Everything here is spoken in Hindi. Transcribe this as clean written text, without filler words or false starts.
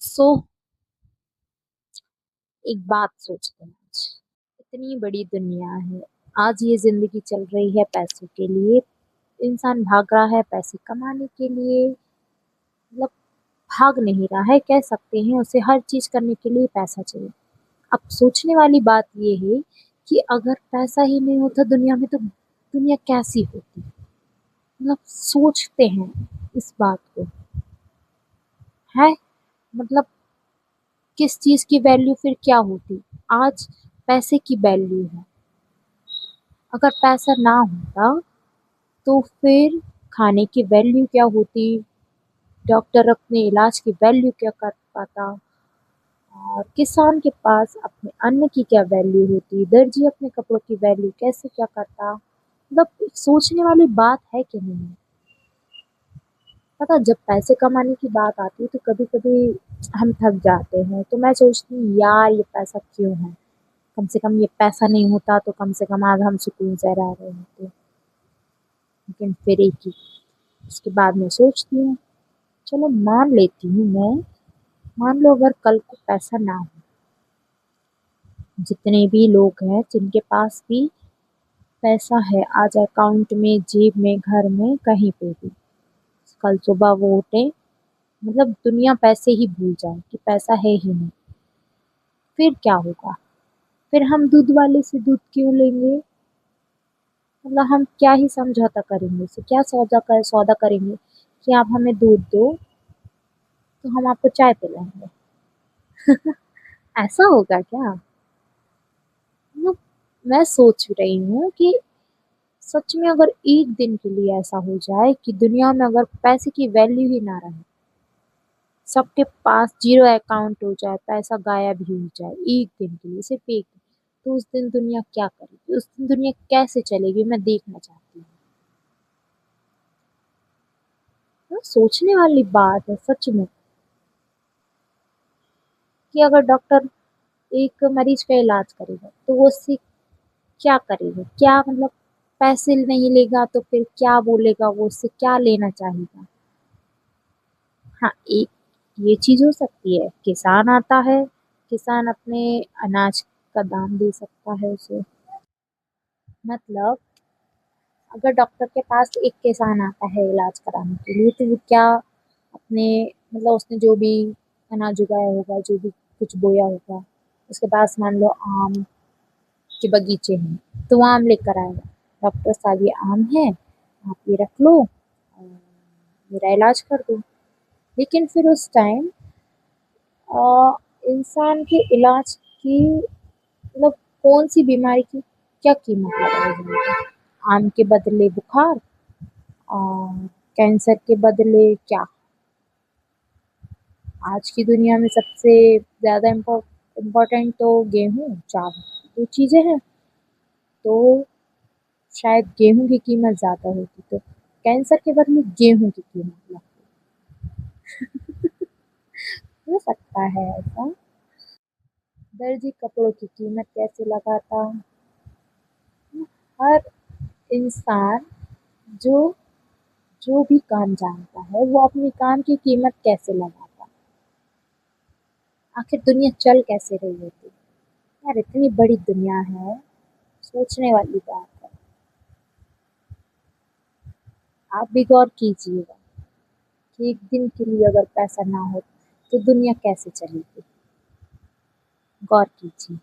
सो एक बात सोचते हैं आज। इतनी बड़ी दुनिया है। आज ये जिंदगी चल रही है पैसों के लिए। इंसान भाग रहा है पैसे कमाने के लिए। मतलब भाग नहीं रहा है, कह सकते हैं उसे हर चीज करने के लिए पैसा चाहिए। अब सोचने वाली बात ये है कि अगर पैसा ही नहीं होता दुनिया में तो दुनिया कैसी होती। मतलब सोचते हैं इस बात को। है मतलब किस चीज की वैल्यू फिर क्या होती। आज पैसे की वैल्यू है। अगर पैसा ना होता तो फिर खाने की वैल्यू क्या होती। डॉक्टर अपने इलाज की वैल्यू क्या कर पाता। और किसान के पास अपने अन्न की क्या वैल्यू होती। दर्जी अपने कपड़ों की वैल्यू कैसे क्या करता। मतलब एक सोचने वाली बात है कि नहीं। पता जब पैसे कमाने की बात आती है तो कभी कभी हम थक जाते हैं, तो मैं सोचती हूँ यार ये पैसा क्यों है। कम से कम ये पैसा नहीं होता तो कम से कम आज हम सुकून से रह रहे होते। लेकिन फिर एक ही उसके बाद मैं सोचती हूँ, चलो मान लेती हूँ मैं। मान लो अगर कल को पैसा ना हो, जितने भी लोग हैं जिनके पास भी पैसा है आज अकाउंट में, जेब में, घर में, कहीं पे भी, कल सुबह वो उठे, मतलब दुनिया पैसे ही भूल जाए कि पैसा है ही नहीं। फिर क्या होगा। फिर हम दूध वाले से दूध क्यों लेंगे। मतलब हम क्या ही समझौता करेंगे उसे, क्या सौदा करेंगे कि आप हमें दूध दो तो हम आपको चाय पिलाएंगे। ऐसा होगा क्या। मतलब मैं सोच रही हूँ कि सच में अगर एक दिन के लिए ऐसा हो जाए कि दुनिया में अगर पैसे की वैल्यू ही ना रहे, सबके पास जीरो अकाउंट हो जाए, पैसा गायब ही हो जाए एक दिन के लिए, सिर्फ एक दिन, तो उस दिन दुनिया क्या करेगी, उस दिन दुनिया कैसे चलेगी, मैं देखना चाहती हूँ। तो सोचने वाली बात है सच में कि अगर डॉक्टर एक मरीज का इलाज करेगा तो वो उससे क्या करेगा, क्या मतलब पैसे नहीं लेगा तो फिर क्या बोलेगा, वो उससे क्या लेना चाहेगा। हाँ, एक ये चीज हो सकती है, किसान आता है, किसान अपने अनाज का दाम दे सकता है उसे। मतलब अगर डॉक्टर के पास एक किसान आता है इलाज कराने के लिए तो वो क्या अपने, मतलब उसने जो भी अनाज उगाया होगा, जो भी कुछ बोया होगा, उसके पास मान लो आम के बगीचे हैं, तो वो आम लेकर आएगा। डॉक्टर साहब ये आम है, आप ये रख लो और मेरा इलाज कर दो। लेकिन फिर उस टाइम इंसान के इलाज की, मतलब कौन सी बीमारी की क्या कीमत लगाई। आम के बदले बुखार और कैंसर के बदले क्या। आज की दुनिया में सबसे ज्यादा इम्पोर्टेंट तो गेहूं चावल, दो चीजें हैं। तो शायद गेहूं की कीमत ज्यादा होती तो कैंसर के बदले गेहूं की कीमत लगती। हो सकता है ऐसा। दर्जी कपड़ों की कीमत कैसे लगाता। हर इंसान जो जो भी काम जानता है वो अपने काम की कीमत कैसे लगाता। आखिर दुनिया चल कैसे रही होती। यार इतनी बड़ी दुनिया है, सोचने वाली बात है। आप भी गौर कीजिएगा कि एक दिन के लिए अगर पैसा ना हो तो दुनिया कैसे चलेगी। गौर कीजिए।